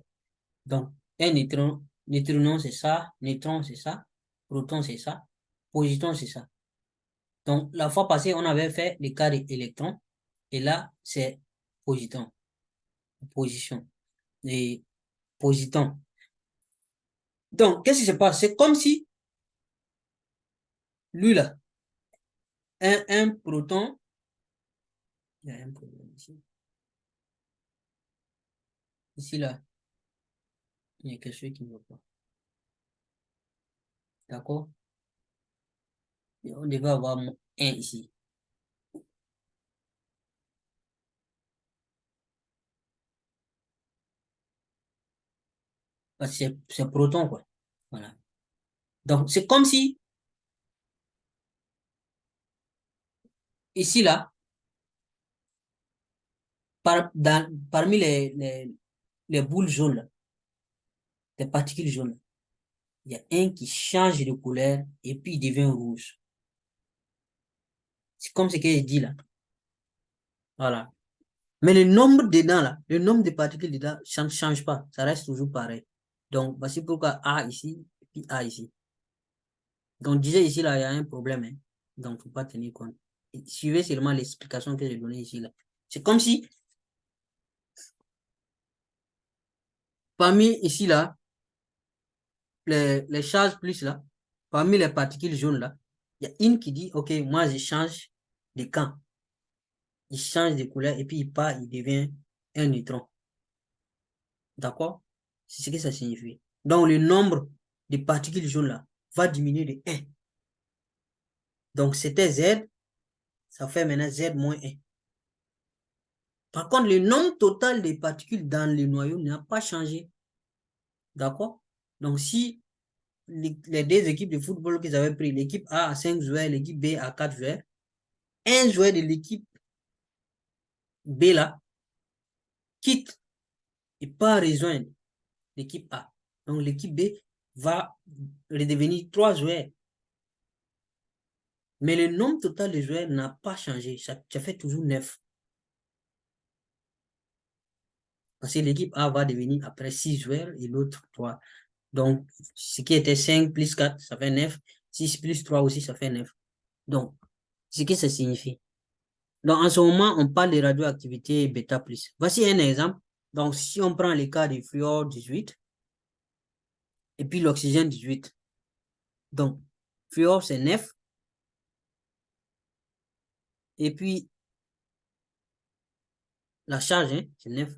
Donc, un neutrinon c'est ça, neutron, c'est ça, proton, c'est ça, positron, c'est ça. Donc, la fois passée, on avait fait le cas d'électron. Et là, c'est positron, position, et positron. Donc, qu'est-ce qui se passe? C'est comme si, lui là, un proton, il y a un problème ici. Ici là, il y a quelque chose qui ne va pas. D'accord? On devait avoir un ici. Parce que c'est proton, quoi. Voilà. Donc, c'est comme si, ici, là, parmi les boules jaunes, là, les particules jaunes, il y a un qui change de couleur et puis il devient rouge. C'est comme ce que je dis là. Voilà. Mais le nombre dedans, là, le nombre de particules dedans, ça ne change pas. Ça reste toujours pareil. Donc, voici pourquoi A ici, et puis A ici. Donc, je disais ici, là, il y a un problème. Hein. Donc, il ne faut pas tenir compte. Suivez seulement l'explication que j'ai donnée ici, là. C'est comme si, parmi ici, là, les charges plus, là, parmi les particules jaunes, là, il y a une qui dit, OK, moi, je change de camp. Il change de couleur et puis il part, il devient un neutron. D'accord? C'est ce que ça signifie. Donc, le nombre de particules jaunes, là, va diminuer de 1. Donc, c'était Z, ça fait maintenant Z moins 1. Par contre, le nombre total des particules dans le noyau n'a pas changé. D'accord? Donc, si les deux équipes de football qu'ils avaient pris, l'équipe A a 5 joueurs, l'équipe B a 4 joueurs, un joueur de l'équipe B là quitte et pas rejoindre l'équipe A. Donc, l'équipe B va redevenir 3 joueurs. Mais le nombre total de joueurs n'a pas changé. Ça fait toujours 9. Parce que l'équipe A va devenir après 6 joueurs et l'autre 3. Donc, ce qui était 5 plus 4, ça fait 9. 6 plus 3 aussi, ça fait 9. Donc, ce que ça signifie. Donc, en ce moment, on parle de radioactivité bêta+. Voici un exemple. Donc, si on prend le cas du fluor 18 et puis l'oxygène 18. Donc, fluor, c'est 9. Et puis, la charge, hein, c'est 9.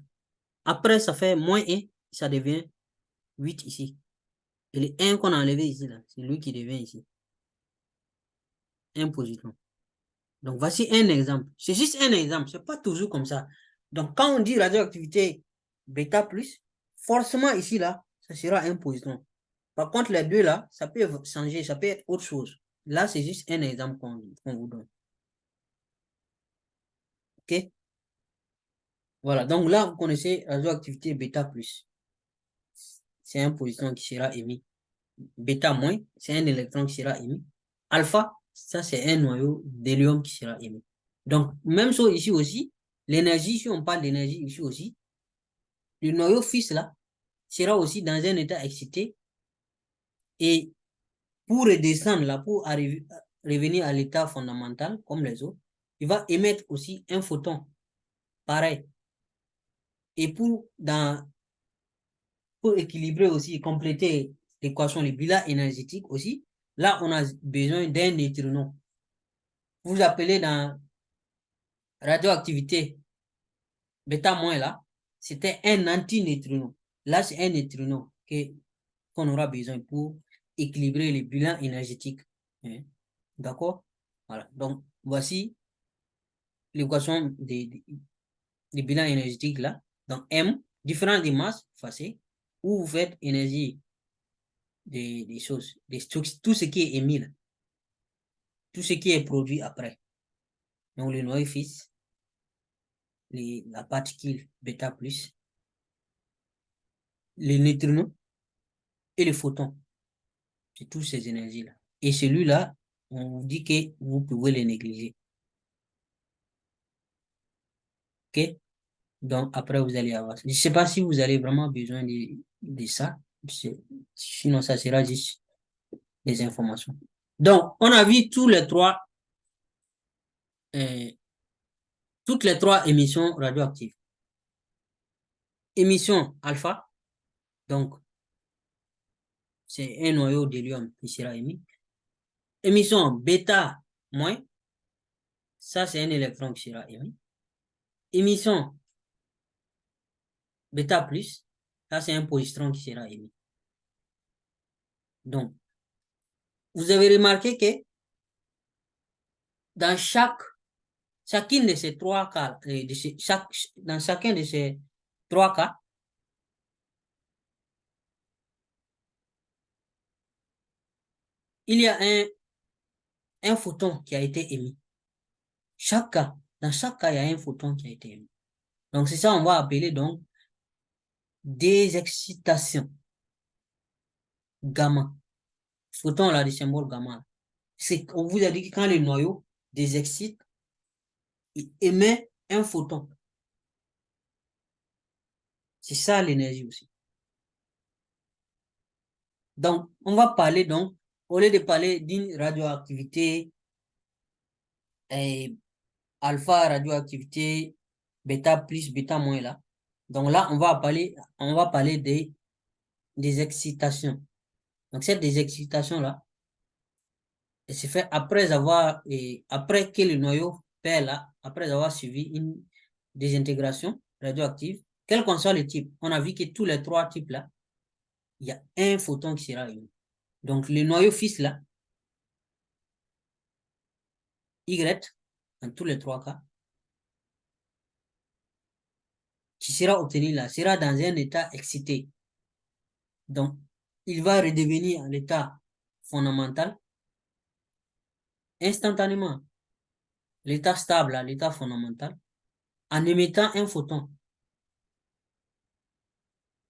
Après, ça fait moins 1, ça devient 8 ici. Et le 1 qu'on a enlevé ici, là, c'est lui qui devient ici. 1 position. Donc, voici un exemple. C'est juste un exemple. Ce n'est pas toujours comme ça. Donc, quand on dit radioactivité bêta+, forcément ici, là, ça sera un positron. Par contre, les deux, là, ça peut changer. Ça peut être autre chose. Là, c'est juste un exemple qu'on vous donne. OK? Voilà. Donc, là, vous connaissez radioactivité bêta+. C'est un positron qui sera émis. Bêta-, c'est un électron qui sera émis. Alpha, ça, c'est un noyau d'hélium qui sera émis. Donc, même chose ici aussi, l'énergie, si on parle d'énergie ici aussi, le noyau fils là sera aussi dans un état excité et pour redescendre là, pour revenir à l'état fondamental comme les autres, il va émettre aussi un photon pareil. Et pour équilibrer aussi et compléter l'équation, le bilan énergétique aussi, là, on a besoin d'un neutrino. Vous appelez dans radioactivité bêta- là, c'était un antineutrino. Là, c'est un neutrino qu'on aura besoin pour équilibrer le bilan énergétique. Hein. D'accord? Voilà. Donc, voici l'équation des bilans énergétiques là. Donc, M, différence des masses, facile, où vous faites énergie des choses, tout ce qui est émis là, tout ce qui est produit après. Donc, le noyau fils, la particule bêta+, les neutrinos et les photons. C'est toutes ces énergies-là. Et celui-là, on vous dit que vous pouvez les négliger. OK? Donc, après, vous allez avoir. Je ne sais pas si vous avez vraiment besoin de ça. Sinon, ça sera juste des informations. Donc, on a vu euh, toutes les trois émissions radioactives. Émission alpha, donc, c'est un noyau d'hélium qui sera émis. Émission bêta moins, ça, c'est un électron qui sera émis. Émission bêta plus, ça, c'est un positron qui sera émis. Donc, vous avez remarqué que dans chacune de ces trois cas, dans chacun de ces trois cas, il y a un photon qui a été émis. Dans chaque cas, il y a un photon qui a été émis. Donc, c'est ça, on va appeler donc des excitations gamma. Photon, là, du symbole gamma. On vous a dit que quand le noyau désexcite, il émet un photon. C'est ça l'énergie aussi. Donc, on va parler donc, au lieu de parler d'une radioactivité alpha, radioactivité bêta plus, bêta moins là. Donc là, on va parler des excitations. Donc cette excitation-là, elle se fait après que le noyau perd là, après avoir suivi une désintégration radioactive, quel qu'en soit le type. On a vu que tous les trois types là, il y a un photon qui sera émis. Donc, le noyau fils là, Y, dans tous les trois cas, qui sera obtenu là, sera dans un état excité. Donc, il va redevenir l'état fondamental instantanément, l'état stable, l'état fondamental, en émettant un photon.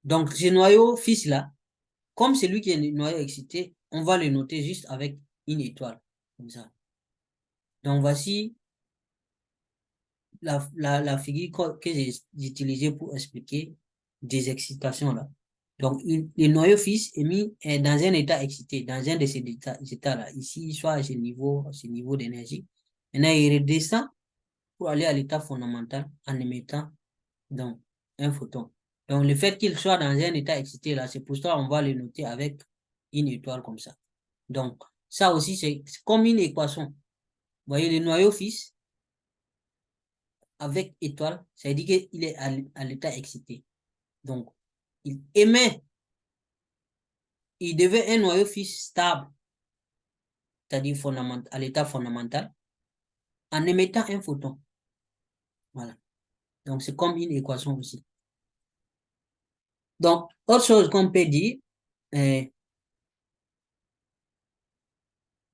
Donc, ce noyau fils là, comme c'est lui qui est le noyau excité, on va le noter juste avec une étoile, comme ça. Donc, voici la figure que j'ai utilisée pour expliquer des excitations là. Donc, le noyau fixe est mis dans un état excité, dans un de ces états-là, ici, soit à ce niveau d'énergie. Maintenant, il redescend pour aller à l'état fondamental en émettant donc, un photon. Donc, le fait qu'il soit dans un état excité là, c'est pour ça qu'on va le noter avec une étoile comme ça. Donc, ça aussi, c'est comme une équation. Vous voyez, le noyau fixe avec étoile, ça veut dire qu'il est à l'état excité. Donc, il émet, il devait un noyau fixe stable, c'est-à-dire à l'état fondamental, en émettant un photon. Voilà. Donc, c'est comme une équation aussi. Donc, autre chose qu'on peut dire,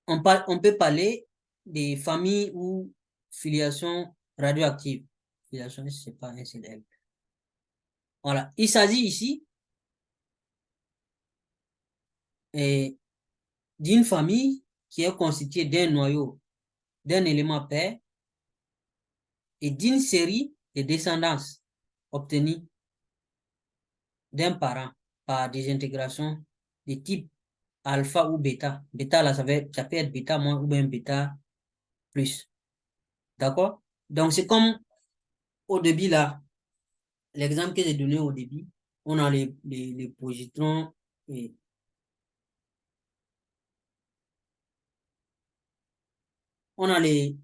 on peut parler des familles ou filiations radioactives. Filiation, c'est pas un CDL. Voilà. Il s'agit ici d'une famille qui est constituée d'un noyau, d'un élément pair et d'une série de descendances obtenues d'un parent par désintégration de type alpha ou bêta. Bêta, là, ça peut être bêta moins ou bien bêta plus. D'accord? Donc, c'est comme au début, là, l'exemple que j'ai donné au début, on a les positrons et on a j'ai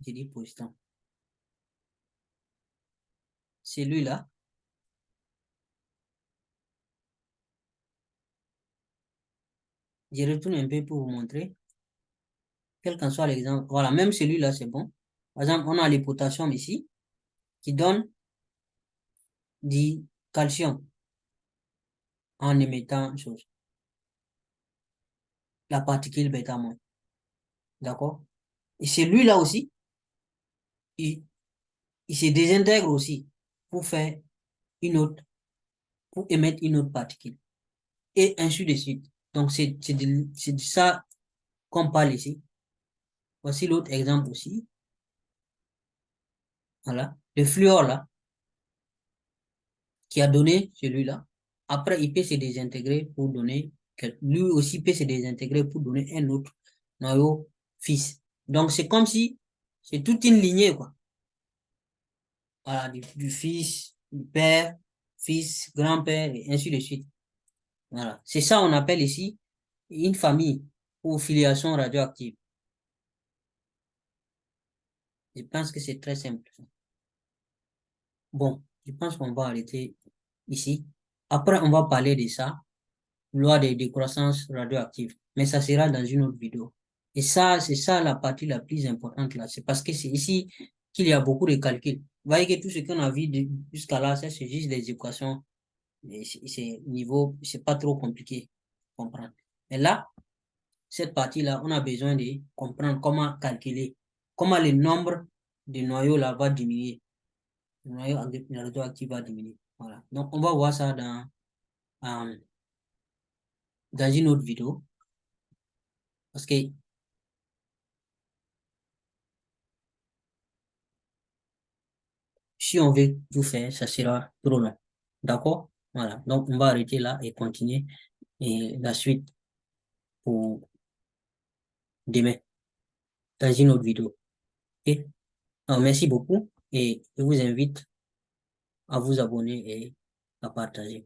dit positrons. Celui-là, je retourne un peu pour vous montrer, quel qu'en soit l'exemple. Voilà, même celui-là, c'est bon. Par exemple, on a les potassium ici, qui donne du calcium en émettant chose, la particule bêta moins. D'accord? Et celui-là aussi, il, il se désintègre aussi pour faire une autre, pour émettre une autre particule. Et ainsi de suite. Donc, c'est de ça qu'on parle ici. Voici l'autre exemple aussi. Voilà. Le fluor, là, qui a donné celui-là. Après, il peut se désintégrer pour donner, lui aussi peut se désintégrer pour donner un autre noyau fils. Donc, c'est comme si c'est toute une lignée, quoi. Voilà, du fils, du père, fils, grand-père, et ainsi de suite. Voilà. C'est ça on appelle ici une famille ou filiation radioactive. Je pense que c'est très simple. Bon, je pense qu'on va arrêter ici. Après, on va parler de ça, loi de décroissance radioactive. Mais ça sera dans une autre vidéo. Et ça, c'est ça la partie la plus importante là. C'est parce que c'est ici qu'il y a beaucoup de calculs. Vous voyez que tout ce qu'on a vu jusqu'à là, c'est juste des équations. C'est niveau, c'est pas trop compliqué à comprendre. Mais là, cette partie-là, on a besoin de comprendre comment calculer, comment le nombre de noyaux là va diminuer. Le noyau radioactif va diminuer. Voilà. Donc, on va voir ça euh, dans une autre vidéo. Parce que si on veut tout faire, ça sera trop long. D'accord? Voilà. Donc, on va arrêter là et continuer et la suite pour demain dans une autre vidéo. Ok? Alors, merci beaucoup et je vous invite à vous abonner et à partager.